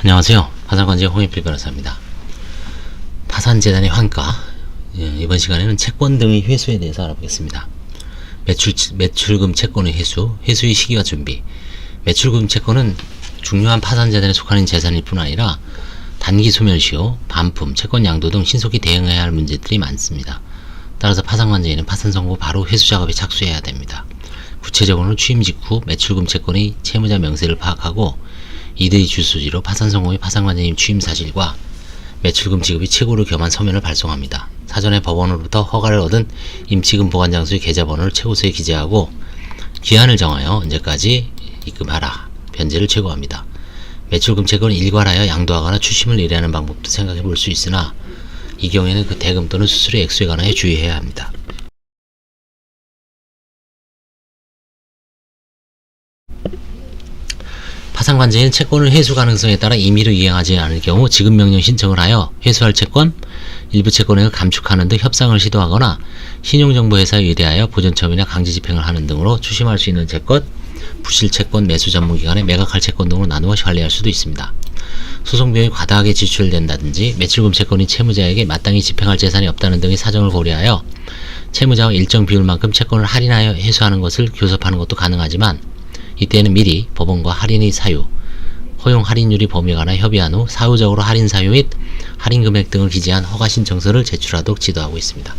안녕하세요. 파산관제 홍익필 변호사입니다. 파산재단의 환가, 이번 시간에는 채권 등의 회수에 대해서 알아보겠습니다. 매출금 채권의 회수, 회수의 시기와 준비. 매출금 채권은 중요한 파산재단에 속하는 재산일 뿐 아니라 단기 소멸시효, 반품, 채권 양도 등 신속히 대응해야 할 문제들이 많습니다. 따라서 파산관제에는 파산 선고 바로 회수 작업에 착수해야 됩니다. 구체적으로는 취임 직후 매출금 채권의 채무자 명세를 파악하고 이들의 주소지로 파산 선고의 파산관제인 취임 사실과 매출금 지급이 최고를 겸한 서면을 발송합니다. 사전에 법원으로부터 허가를 얻은 임치금 보관장소의 계좌번호를 최고서에 기재하고 기한을 정하여 언제까지 입금하라 변제를 최고합니다. 매출금 채권을 일괄하여 양도하거나 추심을 의뢰하는 방법도 생각해 볼 수 있으나 이 경우에는 그 대금 또는 수수료의 액수에 관하여 주의해야 합니다. 파산관제인 채권을 회수 가능성에 따라 임의로 이행하지 않을 경우 지급명령 신청을 하여 회수할 채권, 일부 채권액을 감축하는 등 협상을 시도하거나 신용정보회사에 의뢰하여 보전처분이나 강제집행을 하는 등으로 추심할 수 있는 채권, 부실채권 매수 전문기관에 매각할 채권 등으로 나누어 관리할 수도 있습니다. 소송비용이 과다하게 지출된다든지 매출금 채권이 채무자에게 마땅히 집행할 재산이 없다는 등의 사정을 고려하여 채무자와 일정 비율만큼 채권을 할인하여 회수하는 것을 교섭하는 것도 가능하지만 이때는 미리 법원과 할인의 사유, 허용 할인율이 범위에 관하 협의한 후 사후적으로 할인 사유 및 할인 금액 등을 기재한 허가 신청서를 제출하도록 지도하고 있습니다.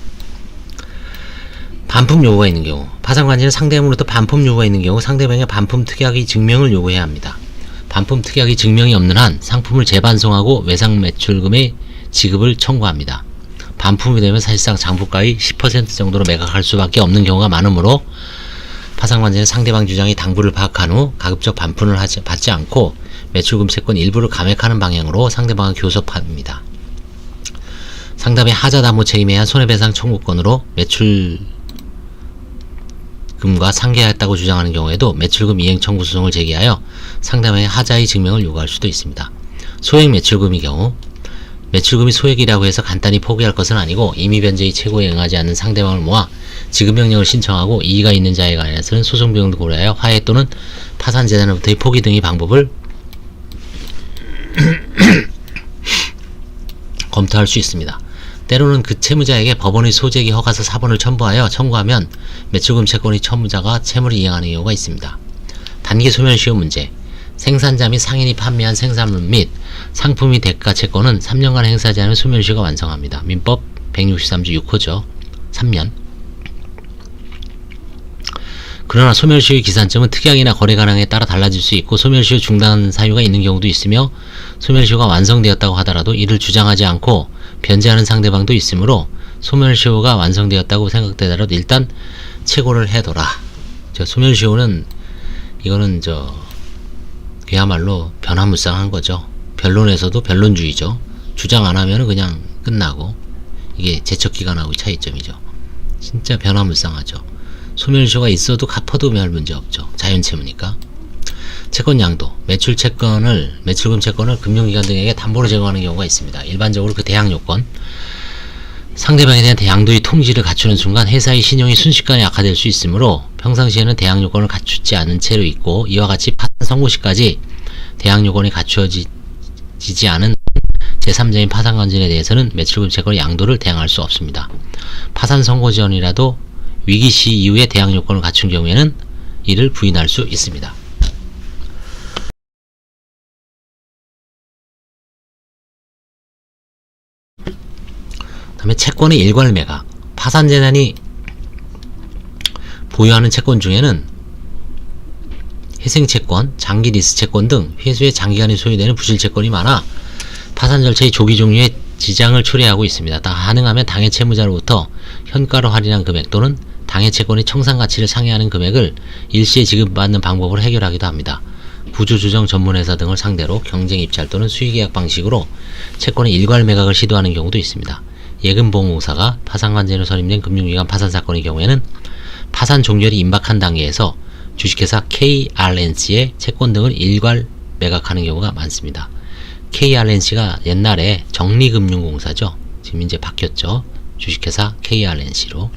반품 요구가 있는 경우, 파산관제는 상대방으로부터 반품 요구가 있는 경우 상대방의 반품 특약의 증명을 요구해야 합니다. 반품 특약의 증명이 없는 한 상품을 재반송하고 외상 매출금의 지급을 청구합니다. 반품이 되면 사실상 장부가의 10% 정도로 매각할 수밖에 없는 경우가 많으므로 파산관제는 상대방 주장이 당부를 파악한 후 가급적 반품을 받지 않고 매출금 채권 일부를 감액하는 방향으로 상대방을 교섭합니다. 상담의 하자 담보 책임에 의한 손해배상 청구권으로 매출금과 상계하였다고 주장하는 경우에도 매출금 이행 청구 소송을 제기하여 상대방의 하자의 증명을 요구할 수도 있습니다. 소액 매출금의 경우 매출금이 소액이라고 해서 간단히 포기할 것은 아니고 임의변제의 최고에 응하지 않는 상대방을 모아 지급명령을 신청하고 이의가 있는 자에 관해서는 소송비용도 고려하여 화해 또는 파산재단으로부터의 포기 등의 방법을 검토할 수 있습니다. 때로는 그 채무자에게 법원의 소재기 허가서 사본을 첨부하여 청구하면 매출금 채권의 채무자가 채무를 이행하는 경우가 있습니다. 단기 소멸시효 문제. 생산자 및 상인이 판매한 생산물 및 상품의 대가 채권은 3년간 행사하지 않으면 소멸시효가 완성합니다. 민법 163조 6호죠. 3년. 그러나 소멸시효의 기산점은 특약이나 거래 가능에 따라 달라질 수 있고 소멸시효 중단 사유가 있는 경우도 있으며 소멸시효가 완성되었다고 하더라도 이를 주장하지 않고 변제하는 상대방도 있으므로 소멸시효가 완성되었다고 생각되더라도 일단 최고를 해둬라. 소멸시효는 이거는 그야말로 변화무쌍한 거죠. 변론에서도 변론주의죠. 주장 안 하면 그냥 끝나고 이게 제척기간하고의 차이점이죠. 진짜 변화무쌍하죠. 소멸시효가 있어도 갚아도 별 문제 없죠. 자연채무니까. 채권 양도, 매출금 채권을 금융기관 등에게 담보로 제공하는 경우가 있습니다. 일반적으로 그 대항 요건, 상대방에 대한 대양도의 통지를 갖추는 순간 회사의 신용이 순식간에 악화될 수 있으므로 평상시에는 대항 요건을 갖추지 않은 채로 있고 이와 같이 파산 선고 시까지 대항 요건이 갖추어지지 않은 제3자인 파산관제에 대해서는 매출금 채권의 양도를 대항할 수 없습니다. 파산 선고 전이라도 위기시 이후에 대항 요건을 갖춘 경우에는 이를 부인할 수 있습니다. 다음에 채권의 일괄 매각. 파산재단이 보유하는 채권 중에는 회생채권, 장기 리스채권 등 회수에 장기간이 소요되는 부실채권이 많아 파산 절차의 조기 종료에 지장을 초래하고 있습니다. 가능하면 당해 채무자로부터 현가로 할인한 금액 또는 당해 채권의 청산가치를 상회하는 금액을 일시에 지급받는 방법으로 해결하기도 합니다. 구조조정 전문회사 등을 상대로 경쟁 입찰 또는 수의계약 방식으로 채권의 일괄 매각을 시도하는 경우도 있습니다. 예금보험공사가 파산관제로 선임된 금융기관 파산사건의 경우에는 파산 종결이 임박한 단계에서 주식회사 KRNC의 채권 등을 일괄 매각하는 경우가 많습니다. KRNC가 옛날에 정리금융공사죠. 지금 이제 바뀌었죠. 주식회사 KRNC로.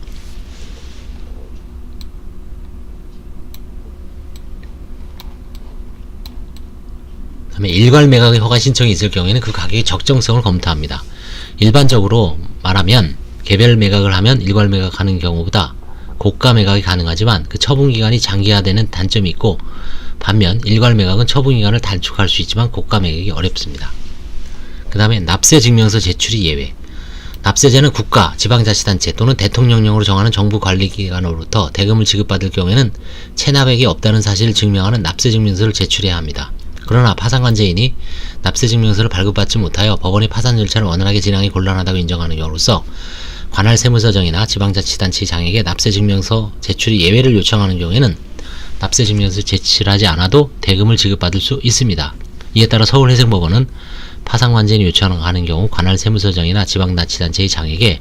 다음에 일괄 매각의 허가 신청이 있을 경우에는 그 가격의 적정성을 검토합니다. 일반적으로 말하면 개별 매각을 하면 일괄 매각하는 경우보다 고가 매각이 가능하지만 그 처분기간이 장기화되는 단점이 있고, 반면 일괄 매각은 처분기간을 단축할 수 있지만 고가 매각이 어렵습니다. 그 다음에 납세증명서 제출이 예외. 납세자는 국가, 지방자치단체 또는 대통령령으로 정하는 정부관리기관으로부터 대금을 지급받을 경우에는 체납액이 없다는 사실을 증명하는 납세증명서를 제출해야 합니다. 그러나 파산관제인이 납세증명서를 발급받지 못하여 법원이 파산 절차를 원활하게 진행하기 곤란하다고 인정하는 경우로서 관할 세무서정이나 지방자치단체 장에게 납세증명서 제출이 예외를 요청하는 경우에는 납세증명서를 제출하지 않아도 대금을 지급받을 수 있습니다. 이에 따라 서울회생법원은 파산관제인이 요청하는 경우 관할 세무서정이나 지방자치단체의 장에게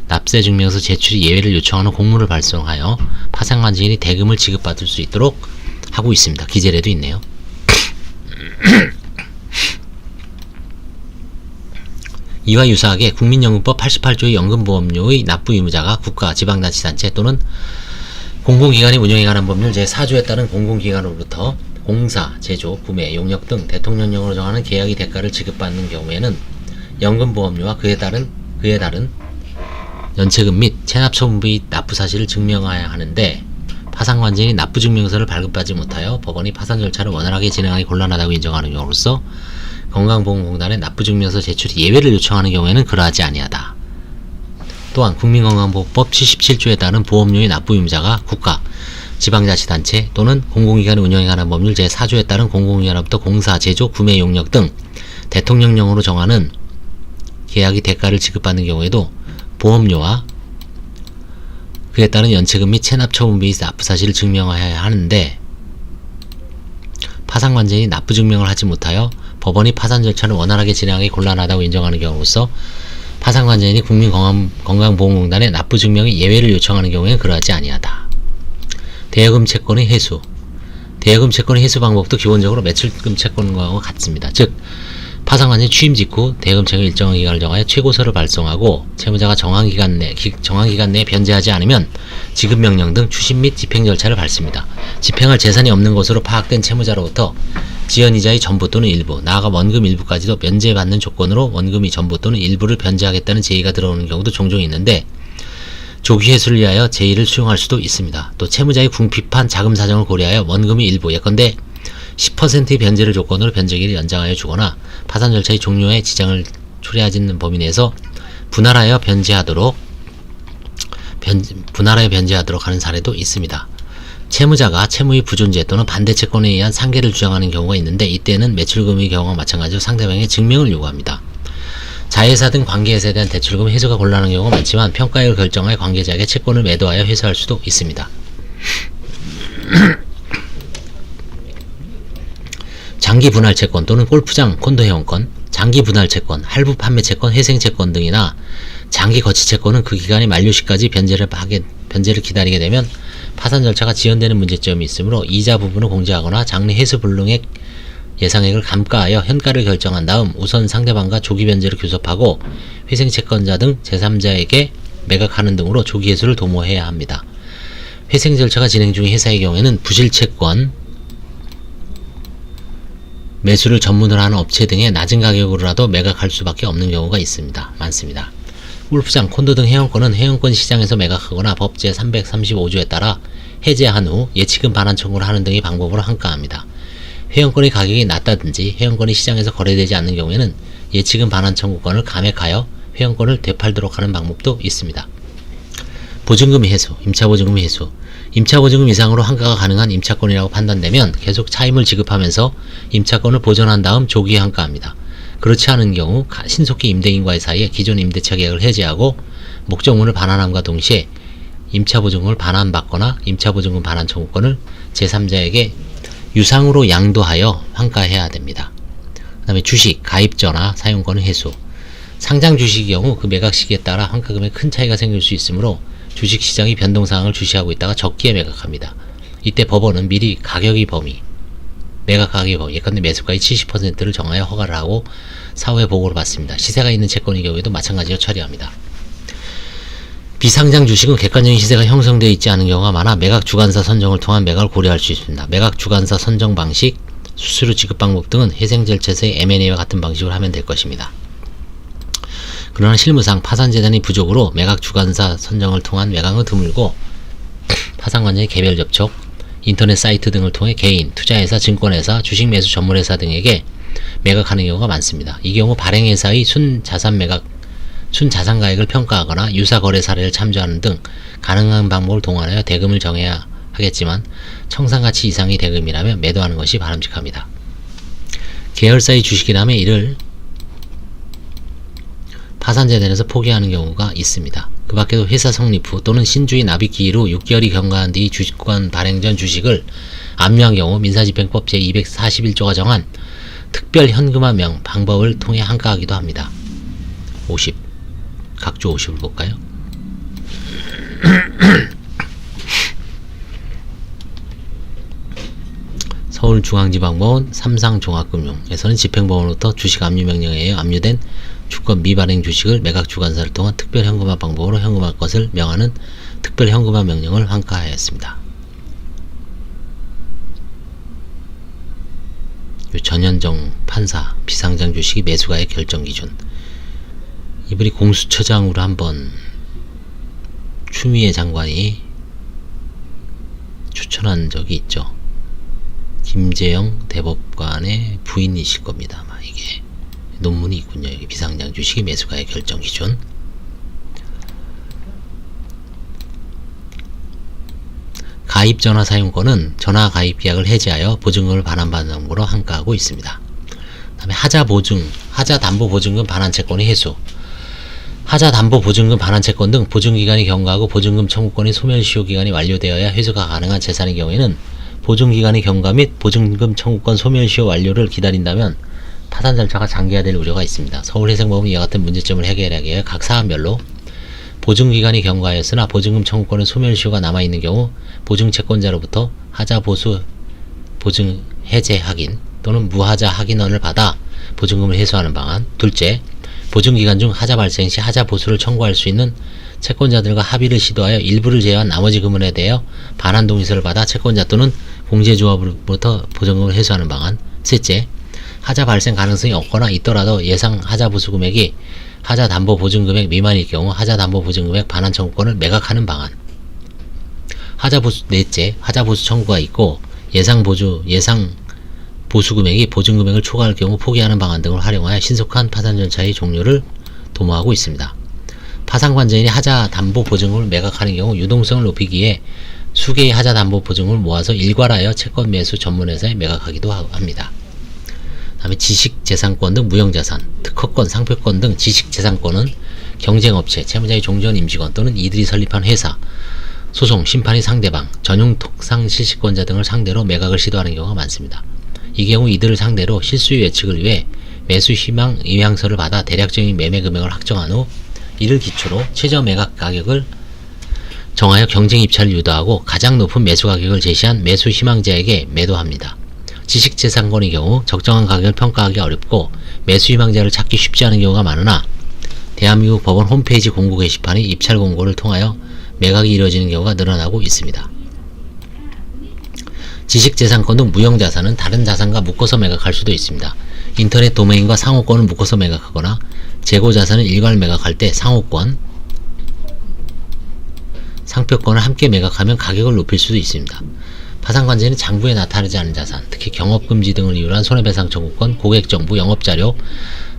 납세증명서 제출이 예외를 요청하는 공문을 발송하여 파산관제인이 대금을 지급받을 수 있도록 하고 있습니다. 기재례도 있네요. 이와 유사하게 국민연금법 88조의 연금보험료의 납부 의무자가 국가, 지방자치단체 또는 공공기관이 운영에 관한 법률 제4조에 따른 공공기관으로부터 공사, 제조, 구매, 용역 등 대통령령으로 정하는 계약의 대가를 지급받는 경우에는 연금보험료와 그에 따른 연체금 및 체납처분비 납부 사실을 증명해야 하는데, 파산관제인이 납부증명서를 발급받지 못하여 법원이 파산 절차를 원활하게 진행하기 곤란하다고 인정하는 경우로서 건강보험공단의 납부증명서 제출이 예외를 요청하는 경우에는 그러하지 아니하다. 또한 국민건강보험법 77조에 따른 보험료의 납부 의무자가 국가, 지방자치단체 또는 공공기관의 운영에 관한 법률 제4조에 따른 공공기관으로부터 공사, 제조, 구매, 용역 등 대통령령으로 정하는 계약의 대가를 지급받는 경우에도 보험료와 그에 따른 연체금 및 체납처분비 납부 사실을 증명해야 하는데, 파산관제인이 납부 증명을 하지 못하여 법원이 파산 절차를 원활하게 진행하기 곤란하다고 인정하는 경우로서 파산관제인이 국민건강보험공단의 납부 증명의 예외를 요청하는 경우에는 그러하지 아니하다. 대여금 채권의 해수. 대여금 채권의 해수 방법도 기본적으로 매출금 채권과 같습니다. 즉, 파산관제인 취임 직후 대여금 채권 일정한 기간을 정하여 최고서를 발송하고 채무자가 정한 기간 내에 변제하지 않으면 지급명령 등 추심 및 집행 절차를 밟습니다. 집행할 재산이 없는 것으로 파악된 채무자로부터 지연이자의 전부 또는 일부, 나아가 원금 일부까지도 면제받는 조건으로 원금이 전부 또는 일부를 변제하겠다는 제의가 들어오는 경우도 종종 있는데, 조기 회수를 위하여 제의를 수용할 수도 있습니다. 또 채무자의 궁핍한 자금 사정을 고려하여 원금의 일부, 예컨대 10%의 변제를 조건으로 변제기를 연장하여 주거나 파산 절차의 종료에 지장을 초래하지 않는 범위 내에서 분할하여 변제하도록 하는 사례도 있습니다. 채무자가 채무의 부존재 또는 반대 채권에 의한 상계를 주장하는 경우가 있는데, 이때는 매출금의 경우와 마찬가지로 상대방의 증명을 요구합니다. 자회사 등 관계회사에 대한 대출금 회수가 곤란한 경우가 많지만 평가액을 결정하여 관계자에게 채권을 매도하여 회수할 수도 있습니다. 장기 분할 채권 또는 골프장, 콘도 회원권, 장기 분할 채권, 할부 판매 채권, 회생 채권 등이나 장기 거치 채권은 그 기간이 만료 시까지 변제를 기다리게 되면 파산 절차가 지연되는 문제점이 있으므로 이자 부분을 공제하거나 장래 회수 불능액 예상액을 감가하여 현가를 결정한 다음 우선 상대방과 조기 변제를 교섭하고 회생 채권자 등 제3자에게 매각하는 등으로 조기 회수를 도모해야 합니다. 회생 절차가 진행 중인 회사의 경우에는 부실채권 매수를 전문으로 하는 업체 등의 낮은 가격으로라도 매각할 수밖에 없는 경우가 많습니다. 골프장, 콘도 등 회원권은 회원권 시장에서 매각하거나 법 제335조에 따라 해제한 후 예치금 반환 청구를 하는 등의 방법으로 한가합니다. 회원권의 가격이 낮다든지 회원권이 시장에서 거래되지 않는 경우에는 예치금 반환 청구권을 감액하여 회원권을 되팔도록 하는 방법도 있습니다. 보증금의 해소, 임차보증금의 해소. 임차보증금 이상으로 한가가 가능한 임차권이라고 판단되면 계속 차임을 지급하면서 임차권을 보존한 다음 조기에 한가합니다. 그렇지 않은 경우 신속히 임대인과의 사이에 기존 임대차 계약을 해제하고 목적문을 반환함과 동시에 임차보증금을 반환받거나 임차보증금 반환 청구권을 제3자에게 유상으로 양도하여 환가해야 됩니다. 그 다음에 주식, 가입전화, 사용권의 해소. 상장 주식의 경우 그 매각 시기에 따라 환가금에 큰 차이가 생길 수 있으므로 주식시장이 변동사항을 주시하고 있다가 적기에 매각합니다. 이때 법원은 미리 매각 가격의 범위, 예컨대 매수가의 70%를 정하여 허가를 하고 사후에 보고를 받습니다. 시세가 있는 채권의 경우에도 마찬가지로 처리합니다. 비상장 주식은 객관적인 시세가 형성되어 있지 않은 경우가 많아 매각 주관사 선정을 통한 매각을 고려할 수 있습니다. 매각 주관사 선정 방식, 수수료 지급 방법 등은 회생절차에서의 M&A와 같은 방식으로 하면 될 것입니다. 그러나 실무상 파산재단이 부족으로 매각 주관사 선정을 통한 매각은 드물고 파산관계의 개별 접촉, 인터넷 사이트 등을 통해 개인, 투자회사, 증권회사, 주식 매수 전문회사 등에게 매각하는 경우가 많습니다. 이 경우 발행회사의 순자산가액을 평가하거나 유사거래 사례를 참조하는 등 가능한 방법을 동원하여 대금을 정해야 하겠지만 청산가치 이상의 대금이라면 매도하는 것이 바람직합니다. 계열사의 주식이라면 이를 파산재단에서 포기하는 경우가 있습니다. 그 밖에도 회사 성립 후 또는 신주의 납입 기일후 6개월이 경과한 뒤 주식권 발행 전 주식을 압류한 경우 민사집행법 제241조가 정한 특별 현금화 방법을 통해 한가하기도 합니다. 50. 각조 50을 볼까요? 서울중앙지방법원 삼상종합금융에서는 집행법원으로부터 주식 압류명령에 의해 압류된 주권 미발행 주식을 매각 주관사를 통한 특별 현금화 방법으로 현금할 것을 명하는 특별 현금화 명령을 환가하였습니다. 전현정 판사 비상장 주식이 매수가액 결정 기준, 이분이 공수처장으로 한번 추미애 장관이 추천한 적이 있죠. 김재영 대법관의 부인이실 겁니다. 아마 이게 논문이 있군요. 여기 비상장 주식이 매수가의 결정 기준. 가입 전화 사용권은 전화 가입 계약을 해지하여 보증금을 반환받는 방법으로 한가하고 있습니다. 다음에 하자 담보 보증금 반환 채권의 해소. 하자 담보 보증금 반환 채권 등 보증기간이 경과하고 보증금 청구권의 소멸시효 기간이 완료되어야 회수가 가능한 재산의 경우에는 보증기간이 경과 및 보증금 청구권 소멸시효 완료를 기다린다면 파산 절차가 장기화될 우려가 있습니다. 서울회생법은 이와 같은 문제점을 해결하기 위해 각 사안별로 보증기간이 경과하였으나 보증금 청구권의 소멸시효가 남아있는 경우 보증채권자로부터 하자 보수 보증 해제 확인 또는 무하자 확인원을 받아 보증금을 해소하는 방안. 둘째, 보증기간 중 하자 발생 시 하자 보수를 청구할 수 있는 채권자들과 합의를 시도하여 일부를 제외한 나머지 금액에 대하여 반환 동의서를 받아 채권자 또는 공제조합으로부터 보증금을 해소하는 방안. 셋째, 하자 발생 가능성이 없거나 있더라도 예상 하자 보수 금액이 하자 담보 보증금액 미만일 경우 하자 담보 보증금액 반환 청구권을 매각하는 방안. 넷째, 하자 보수 청구가 있고 예상 보수 금액이 보증 금액을 초과할 경우 포기하는 방안 등을 활용하여 신속한 파산 절차의 종료를 도모하고 있습니다. 파산관제인이 하자 담보 보증금을 매각하는 경우 유동성을 높이기 위해 수개의 하자 담보 보증금을 모아서 일괄하여 채권 매수 전문회사에 매각하기도 합니다. 다음에 지식재산권 등 무형자산, 특허권, 상표권 등 지식재산권은 경쟁업체, 채무자의 종전 임직원 또는 이들이 설립한 회사, 소송, 심판의 상대방, 전용 톡상 실시권자 등을 상대로 매각을 시도하는 경우가 많습니다. 이 경우 이들을 상대로 실수의 예측을 위해 매수 희망 의향서를 받아 대략적인 매매 금액을 확정한 후 이를 기초로 최저 매각 가격을 정하여 경쟁 입찰을 유도하고 가장 높은 매수 가격을 제시한 매수 희망자에게 매도합니다. 지식재산권의 경우 적정한 가격을 평가하기 어렵고 매수 희망자를 찾기 쉽지 않은 경우가 많으나 대한민국 법원 홈페이지 공고 게시판의 입찰 공고를 통하여 매각이 이루어지는 경우가 늘어나고 있습니다. 지식재산권 등 무형자산은 다른 자산과 묶어서 매각할 수도 있습니다. 인터넷 도메인과 상호권을 묶어서 매각하거나 재고자산을 일괄 매각할 때 상호권, 상표권을 함께 매각하면 가격을 높일 수도 있습니다. 파산관제는 장부에 나타나지 않은 자산, 특히 경업금지 등을 이유로 한 손해배상 청구권, 고객정보, 영업자료,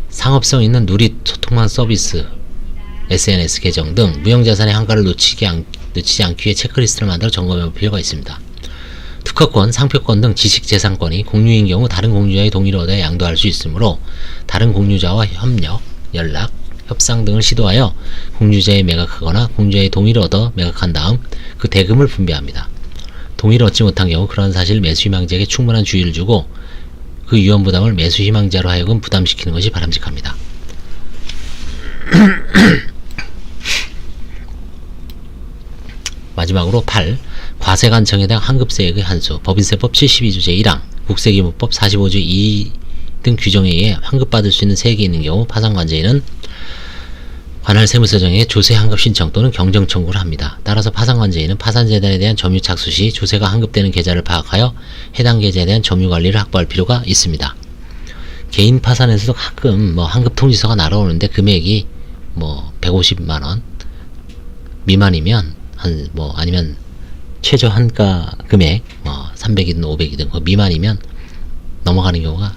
상업성 있는 누리 소통망 서비스, SNS 계정 등 무형자산의 한가를 놓치지 않기 위해 체크리스트를 만들어 점검해 볼 필요가 있습니다. 특허권, 상표권 등 지식재산권이 공유인 경우 다른 공유자의 동의를 얻어야 양도할 수 있으므로 다른 공유자와 협력, 연락, 협상 등을 시도하여 공유자에 매각하거나 공유자의 동의를 얻어 매각한 다음 그 대금을 분배합니다. 동의를 얻지 못한 경우 그런 사실 매수 희망자에게 충분한 주의를 주고 그 위험 부담을 매수 희망자로 하여금 부담시키는 것이 바람직합니다. 마지막으로 8. 과세관청에 대한 환급세액의 한수. 법인세법 72조 제1항, 국세기무법 45조 2 등 규정에 의해 환급받을 수 있는 세액이 있는 경우 파산관제인은 관할 세무서장에 조세 환급 신청 또는 경정 청구를 합니다. 따라서 파산관제인은 파산재단에 대한 점유 착수 시 조세가 환급되는 계좌를 파악하여 해당 계좌에 대한 점유 관리를 확보할 필요가 있습니다. 개인 파산에서도 가끔 환급 통지서가 날아오는데 금액이 150만원 미만이면 아니면 최저 한가 금액 300이든 500이든 미만이면 넘어가는 경우가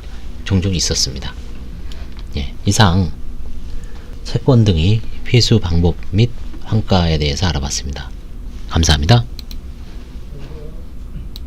종종 있었습니다. 예, 이상 채권 등의 회수 방법 및 환가에 대해서 알아봤습니다. 감사합니다.